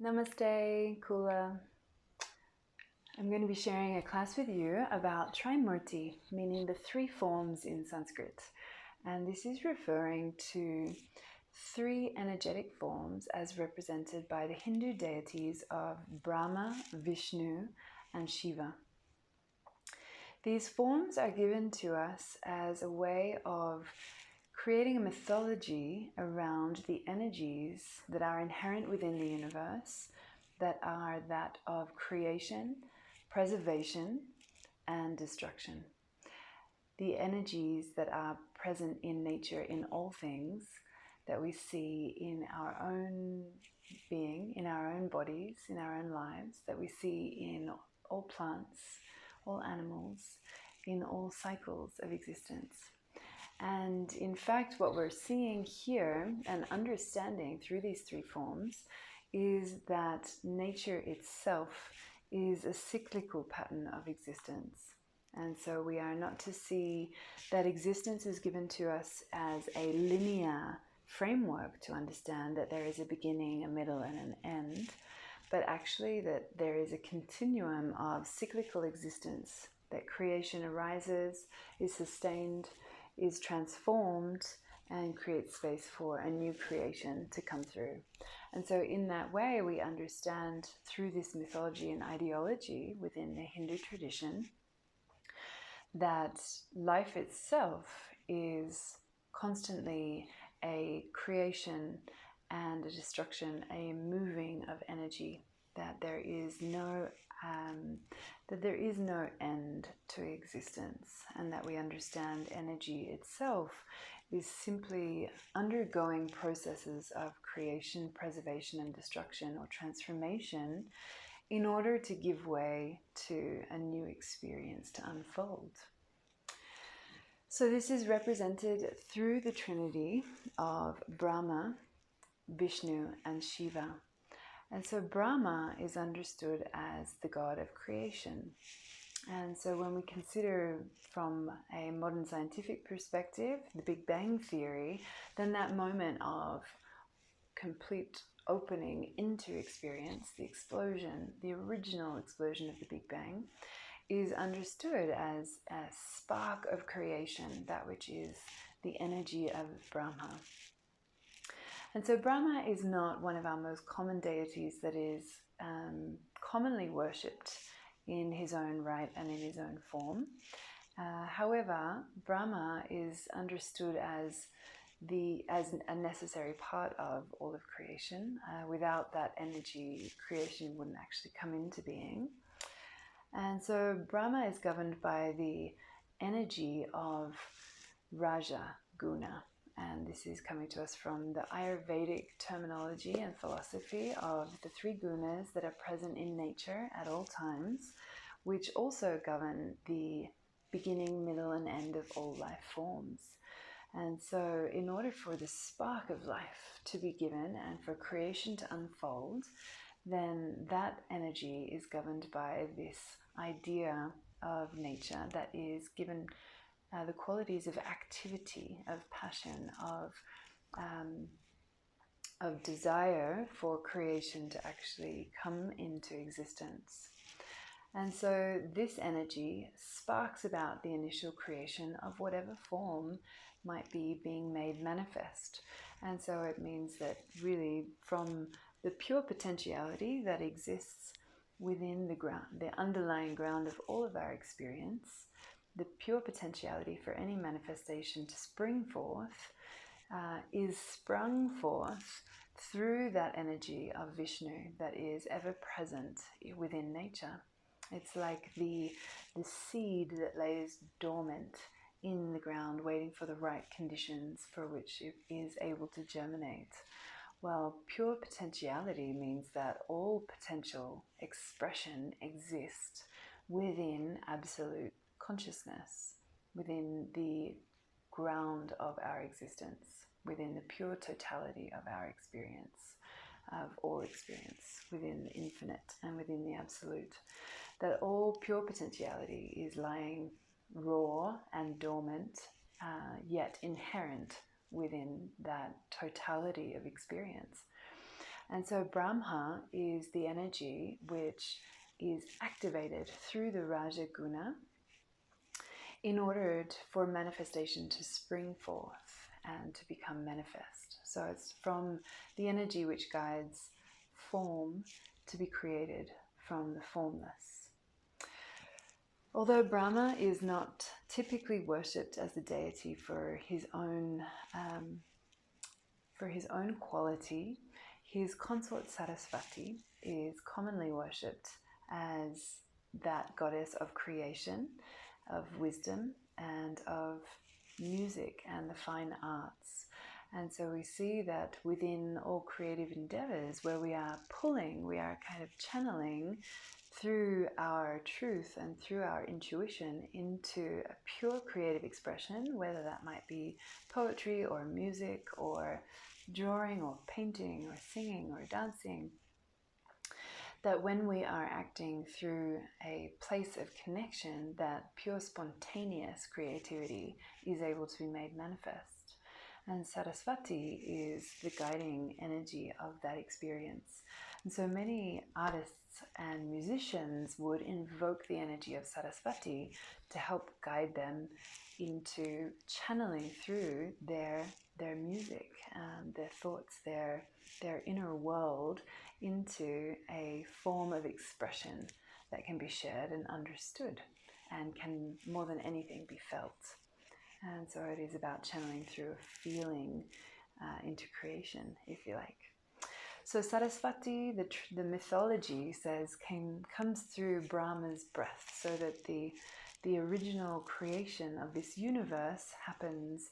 Namaste, Kula. I'm going to be sharing a class with you about Trimurti, meaning the three forms in Sanskrit. And this is referring to three energetic forms as represented by the Hindu deities of Brahma, Vishnu, and Shiva. These forms are given to us as a way of creating a mythology around the energies that are inherent within the universe, that are that of creation, preservation, and destruction. The energies that are present in nature, in all things, that we see in our own being, in our own bodies, in our own lives, that we see in all plants, all animals, in all cycles of existence. And in fact, what we're seeing here and understanding through these three forms is that nature itself is a cyclical pattern of existence. And so we are not to see that existence is given to us as a linear framework to understand that there is a beginning, a middle, and an end, but actually that there is a continuum of cyclical existence, that creation arises, is sustained, is transformed, and creates space for a new creation to come through. And so in that way, we understand through this mythology and ideology within the Hindu tradition that life itself is constantly a creation and a destruction, a moving of energy, that there is no end to existence, and that we understand energy itself is simply undergoing processes of creation, preservation, and destruction, or transformation, in order to give way to a new experience to unfold. So this is represented through the trinity of Brahma, Vishnu, and Shiva. And so Brahma is understood as the god of creation. And so when we consider from a modern scientific perspective, the Big Bang theory, then that moment of complete opening into experience, the explosion, the original explosion of the Big Bang, is understood as a spark of creation, that which is the energy of Brahma. And so Brahma is not one of our most common deities that is commonly worshipped in his own right and in his own form. However, Brahma is understood as a necessary part of all of creation. Without that energy, creation wouldn't actually come into being. And so Brahma is governed by the energy of Raja Guna. And this is coming to us from the Ayurvedic terminology and philosophy of the three gunas that are present in nature at all times, which also govern the beginning, middle, and end of all life forms. And so in order for the spark of life to be given and for creation to unfold, then that energy is governed by this idea of nature that is given the qualities of activity, of passion, of desire for creation to actually come into existence. And so this energy sparks about the initial creation of whatever form might be being made manifest. And so it means that really from the pure potentiality that exists within the ground, the underlying ground of all of our experience, the pure potentiality for any manifestation to spring forth is sprung forth through that energy of Vishnu that is ever present within nature. It's like the seed that lays dormant in the ground, waiting for the right conditions for which it is able to germinate. Well, pure potentiality means that all potential expression exists within absolute consciousness, within the ground of our existence, within the pure totality of our experience, of all experience, within the infinite and within the absolute. That all pure potentiality is lying raw and dormant, yet inherent within that totality of experience. And so Brahma is the energy which is activated through the Raja Guna in order for manifestation to spring forth and to become manifest. So it's from the energy which guides form to be created from the formless. Although Brahma is not typically worshipped as the deity for his own quality, his consort Saraswati is commonly worshipped as that goddess of creation, of wisdom, and of music and the fine arts. And so we see that within all creative endeavors where we are pulling, we are kind of channeling through our truth and through our intuition into a pure creative expression, whether that might be poetry or music or drawing or painting or singing or dancing, that when we are acting through a place of connection, that pure spontaneous creativity is able to be made manifest. And Saraswati is the guiding energy of that experience. And so many artists and musicians would invoke the energy of Saraswati to help guide them into channeling through their music, their thoughts, their inner world into a form of expression that can be shared and understood and can more than anything be felt. And so it is about channeling through a feeling into creation, if you like. So Saraswati, the mythology says, comes through Brahma's breath, so that the original creation of this universe happens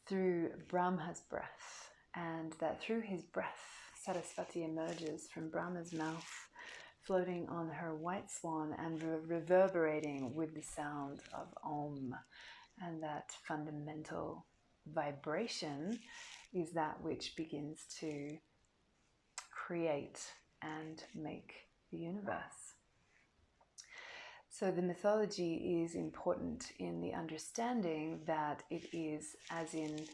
through Brahma's breath, and that through his breath, Saraswati emerges from Brahma's mouth, floating on her white swan and reverberating with the sound of Om. And that fundamental vibration is that which begins to create and make the universe. So the mythology is important in the understanding that it is, as in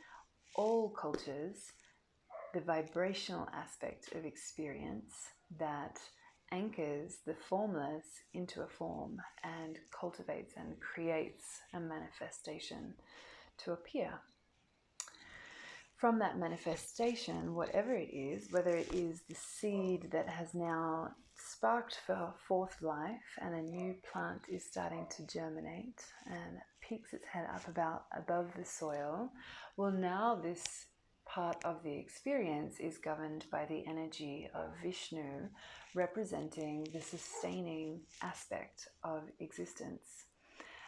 all cultures, the vibrational aspect of experience that anchors the formless into a form and cultivates and creates a manifestation to appear. From that manifestation, whatever it is, whether it is the seed that has now sparked forth life and a new plant is starting to germinate and peeks its head up above the soil, well, now this part of the experience is governed by the energy of Vishnu, representing the sustaining aspect of existence.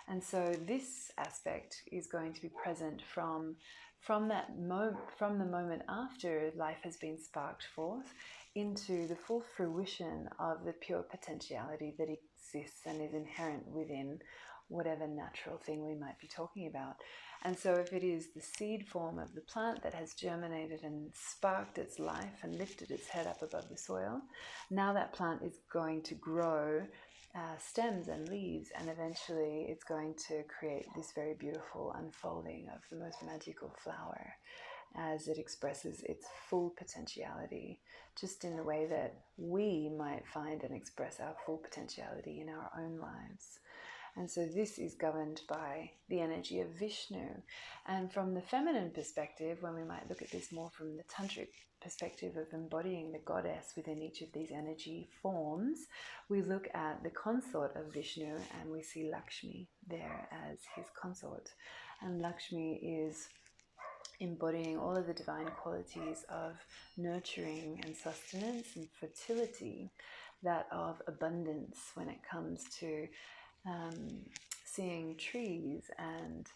And so this aspect is going to be present from the moment after life has been sparked forth into the full fruition of the pure potentiality that exists and is inherent within whatever natural thing we might be talking about. And so if it is the seed form of the plant that has germinated and sparked its life and lifted its head up above the soil, now that plant is going to grow stems and leaves, and eventually it's going to create this very beautiful unfolding of the most magical flower as it expresses its full potentiality, just in the way that we might find and express our full potentiality in our own lives. And so this is governed by the energy of Vishnu. And from the feminine perspective, when we might look at this more from the tantric perspective of embodying the goddess within each of these energy forms, we look at the consort of Vishnu and we see Lakshmi there as his consort. And Lakshmi is embodying all of the divine qualities of nurturing and sustenance and fertility, that of abundance when it comes to seeing trees and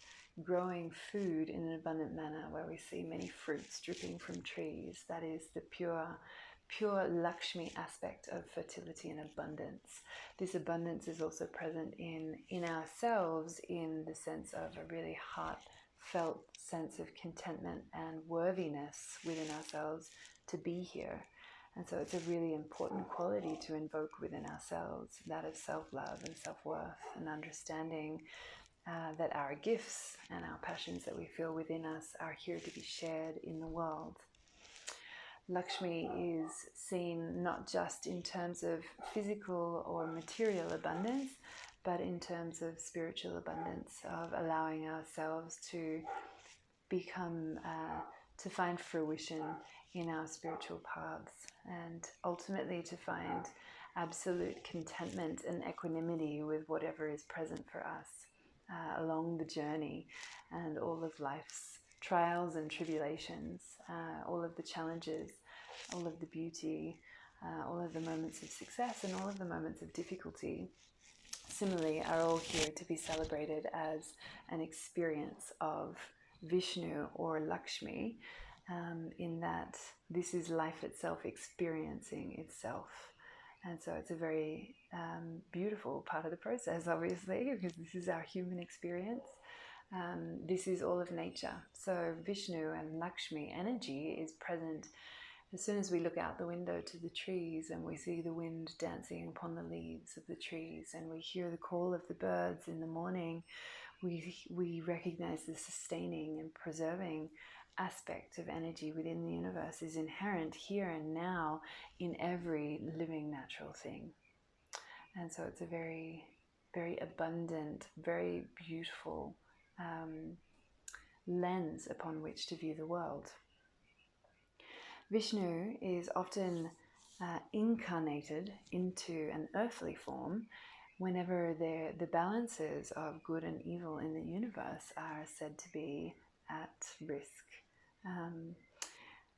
growing food in an abundant manner, where we see many fruits dripping from trees. That is the pure Lakshmi aspect of fertility and abundance. This abundance is also present in ourselves, in the sense of a really heartfelt sense of contentment and worthiness within ourselves to be here. And so it's a really important quality to invoke within ourselves, that of self-love and self-worth, and understanding that our gifts and our passions that we feel within us are here to be shared in the world. Lakshmi is seen not just in terms of physical or material abundance, but in terms of spiritual abundance, of allowing ourselves to become, to find fruition in our spiritual paths, and ultimately to find absolute contentment and equanimity with whatever is present for us along the journey, and all of life's trials and tribulations, all of the challenges, all of the beauty, all of the moments of success, and all of the moments of difficulty, similarly, are all here to be celebrated as an experience of Vishnu or Lakshmi, in that this is life itself experiencing itself. And so it's a very beautiful part of the process, obviously, because this is our human experience. This is all of nature. So Vishnu and Lakshmi energy is present as soon as we look out the window to the trees and we see the wind dancing upon the leaves of the trees, and we hear the call of the birds in the morning. We recognize the sustaining and preserving aspect of energy within the universe is inherent here and now in every living natural thing. And so it's a very, very abundant, very beautiful lens upon which to view the world. Vishnu is often incarnated into an earthly form whenever the balances of good and evil in the universe are said to be at risk.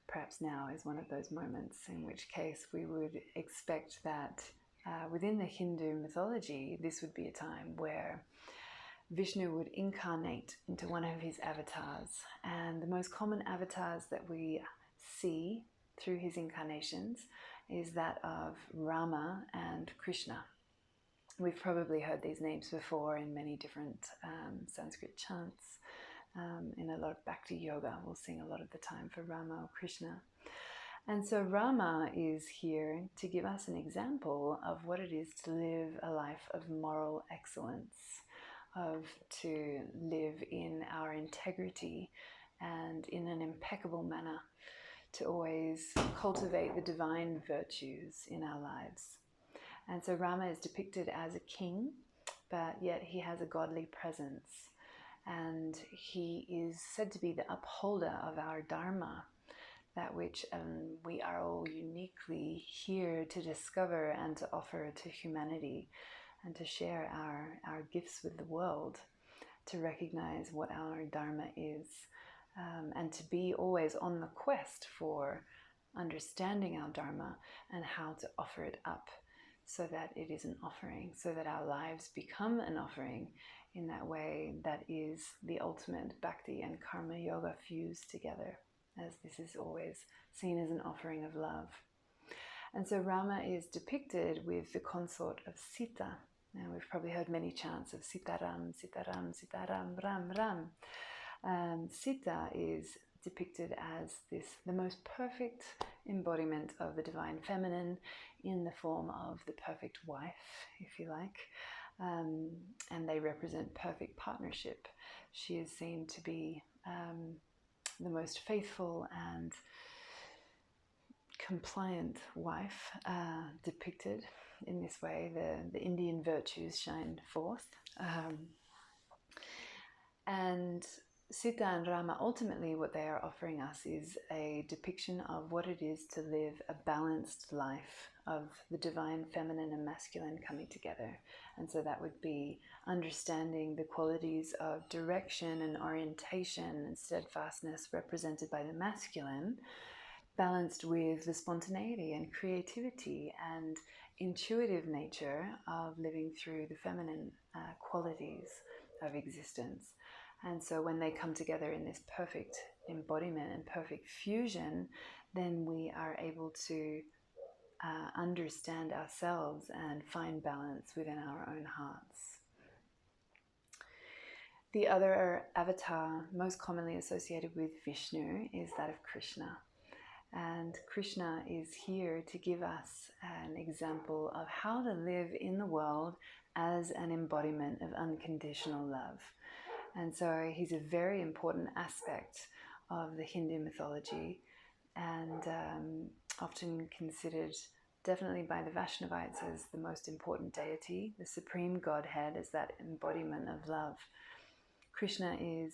Perhaps now is one of those moments, in which case we would expect that within the Hindu mythology, this would be a time where Vishnu would incarnate into one of his avatars. And the most common avatars that we see through his incarnations is that of Rama and Krishna. We've probably heard these names before in many different Sanskrit chants. In a lot of Bhakti Yoga, we'll sing a lot of the time for Rama or Krishna. And so Rama is here to give us an example of what it is to live a life of moral excellence, of to live in our integrity and in an impeccable manner, to always cultivate the divine virtues in our lives. And so Rama is depicted as a king, but yet he has a godly presence. And he is said to be the upholder of our Dharma, that which we are all uniquely here to discover and to offer to humanity, and to share our gifts with the world, to recognize what our Dharma is, and to be always on the quest for understanding our Dharma and how to offer it up so that it is an offering, so that our lives become an offering in that way that is the ultimate bhakti and karma yoga fused together, as this is always seen as an offering of love. And so Rama is depicted with the consort of Sita. Now we've probably heard many chants of Sitaram, Sitaram, Sitaram, Ram, Ram. Sita is depicted as the most perfect embodiment of the divine feminine in the form of the perfect wife, if you like. And they represent perfect partnership. She is seen to be the most faithful and compliant wife, depicted in this way. The Indian virtues shine forth. And Sita and Rama, ultimately what they are offering us is a depiction of what it is to live a balanced life of the divine feminine and masculine coming together. And so that would be understanding the qualities of direction and orientation and steadfastness represented by the masculine, balanced with the spontaneity and creativity and intuitive nature of living through the feminine qualities of existence. And so when they come together in this perfect embodiment and perfect fusion, then we are able to understand ourselves and find balance within our own hearts. The other avatar most commonly associated with Vishnu is that of Krishna. And Krishna is here to give us an example of how to live in the world as an embodiment of unconditional love. And so he's a very important aspect of the Hindu mythology, and often considered definitely by the Vaishnavites as the most important deity, the supreme Godhead, as that embodiment of love. Krishna is,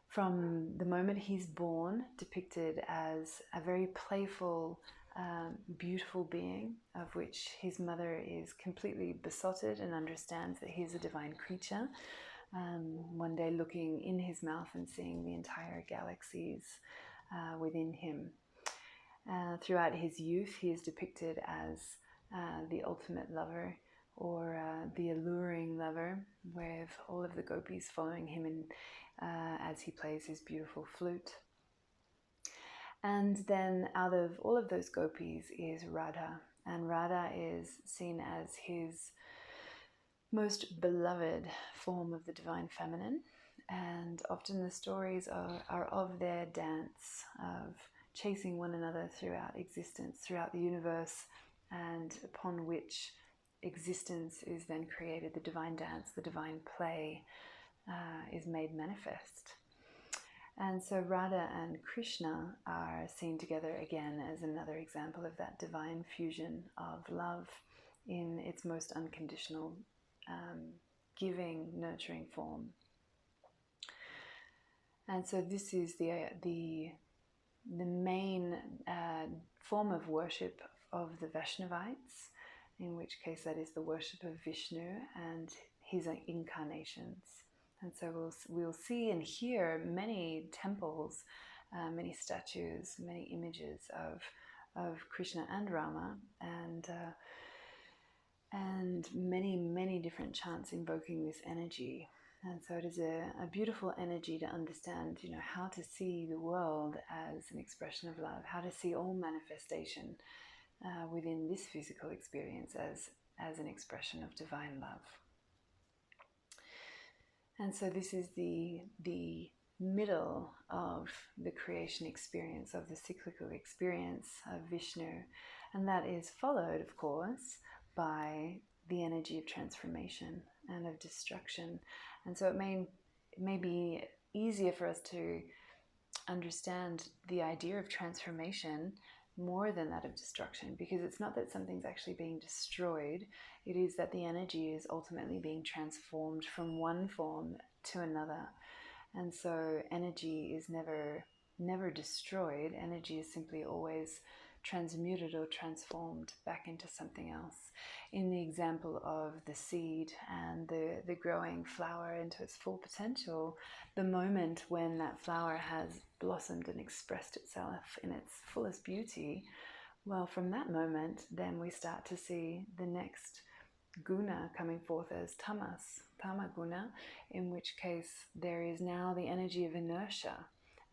from the moment he's born, depicted as a very playful, beautiful being, of which his mother is completely besotted and understands that he's a divine creature. One day looking in his mouth and seeing the entire galaxies within him. Throughout his youth, he is depicted as the ultimate lover, or the alluring lover, with all of the gopis following him in, as he plays his beautiful flute. And then out of all of those gopis is Radha, and Radha is seen as his most beloved form of the divine feminine, and often the stories are of their dance, of chasing one another throughout existence, throughout the universe, and upon which existence is then created. The divine dance, the divine play is made manifest. And so Radha and Krishna are seen together again as another example of that divine fusion of love in its most unconditional, giving, nurturing form. And so this is the main form of worship of the Vaishnavites, in which case that is the worship of Vishnu and his incarnations. And so we'll see and hear many temples, many statues, many images of Krishna and Rama, and many different chants invoking this energy. And so it is a beautiful energy to understand, how to see the world as an expression of love, how to see all manifestation within this physical experience as an expression of divine love. And so this is the middle of the creation experience, of the cyclical experience of Vishnu. And that is followed, of course, by the energy of transformation and of destruction. And so it may be easier for us to understand the idea of transformation more than that of destruction, because it's not that something's actually being destroyed, it is that the energy is ultimately being transformed from one form to another. And so energy is never destroyed. Energy is simply always transmuted or transformed back into something else. In the example of the seed and the growing flower into its full potential, the moment when that flower has blossomed and expressed itself in its fullest beauty, well, from that moment, then we start to see the next guna coming forth as tama guna, in which case there is now the energy of inertia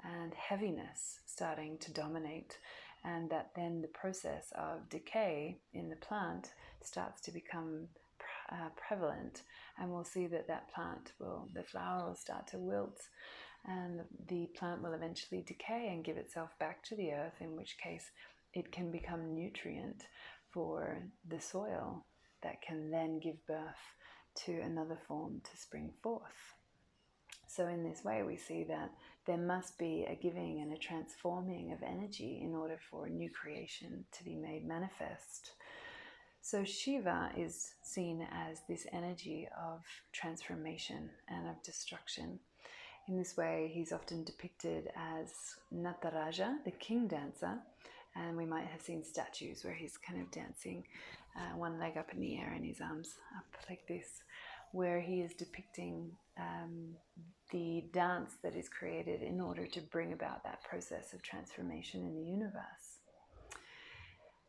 and heaviness starting to dominate, and that then the process of decay in the plant starts to become prevalent, and we'll see that the flower will start to wilt, and the plant will eventually decay and give itself back to the earth, in which case it can become nutrient for the soil that can then give birth to another form to spring forth. So in this way we see that there must be a giving and a transforming of energy in order for new creation to be made manifest. So Shiva is seen as this energy of transformation and of destruction. In this way, he's often depicted as Nataraja, the king dancer, and we might have seen statues where he's kind of dancing one leg up in the air and his arms up like this, where he is depicting the dance that is created in order to bring about that process of transformation in the universe.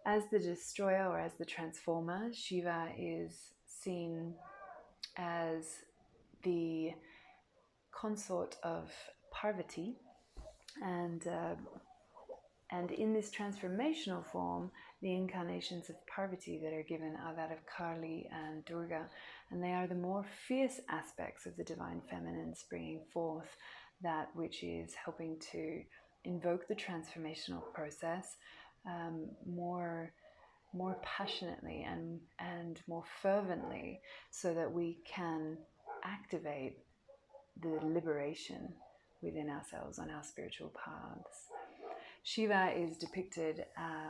As the destroyer or as the transformer, Shiva is seen as the consort of Parvati, and in this transformational form, the incarnations of Parvati that are given are that of Kali and Durga, and they are the more fierce aspects of the divine feminine, bringing forth that which is helping to invoke the transformational process more passionately and more fervently, so that we can activate the liberation within ourselves on our spiritual paths. Shiva is depicted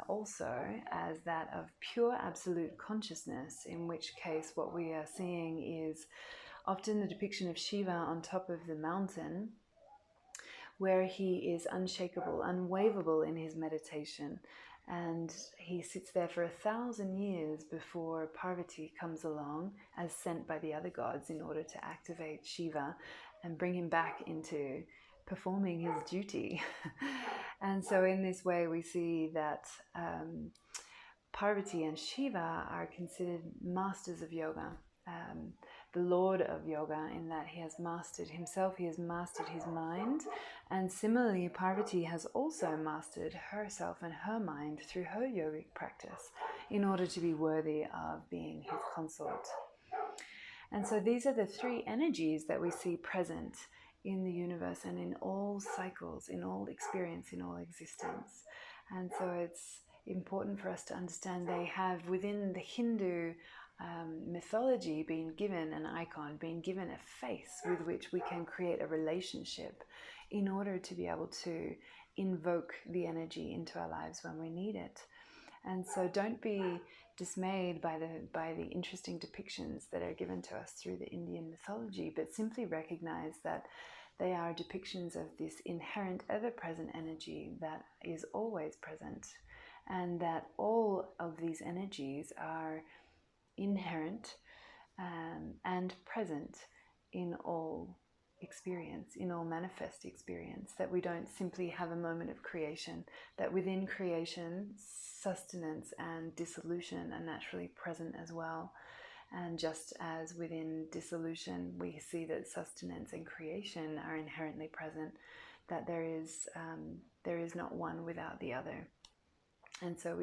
also as that of pure absolute consciousness, in which case what we are seeing is often the depiction of Shiva on top of the mountain, where he is unshakable, unwaverable in his meditation. And he sits there for 1,000 years before Parvati comes along as sent by the other gods in order to activate Shiva and bring him back into performing his duty. And so in this way we see that Parvati and Shiva are considered masters of yoga. The Lord of yoga, in that he has mastered himself, he has mastered his mind, and similarly Parvati has also mastered herself and her mind through her yogic practice in order to be worthy of being his consort. And so these are the three energies that we see present in the universe and in all cycles, in all experience, in all existence. And so it's important for us to understand they have within the Hindu mythology been given an icon, been given a face with which we can create a relationship in order to be able to invoke the energy into our lives when we need it. And so don't be dismayed by the interesting depictions that are given to us through the Indian mythology, but simply recognize that they are depictions of this inherent ever-present energy that is always present, and that all of these energies are inherent and present in all experience, in all manifest experience, that we don't simply have a moment of creation, that within creation sustenance and dissolution are naturally present as well. And just as within dissolution we see that sustenance and creation are inherently present, that there is not one without the other. And so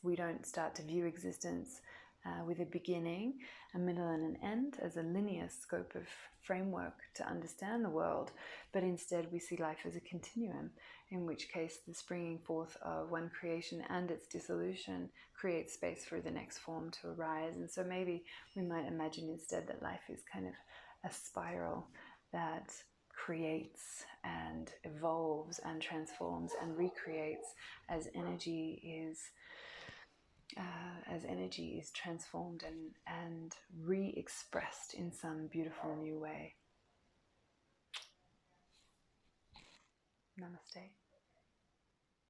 we don't start to view existence with a beginning, a middle and an end as a linear scope of framework to understand the world, but instead we see life as a continuum, in which case the springing forth of one creation and its dissolution creates space for the next form to arise. And so maybe we might imagine instead that life is kind of a spiral that creates and evolves and transforms and recreates as energy is transformed and re-expressed in some beautiful new way. Namaste.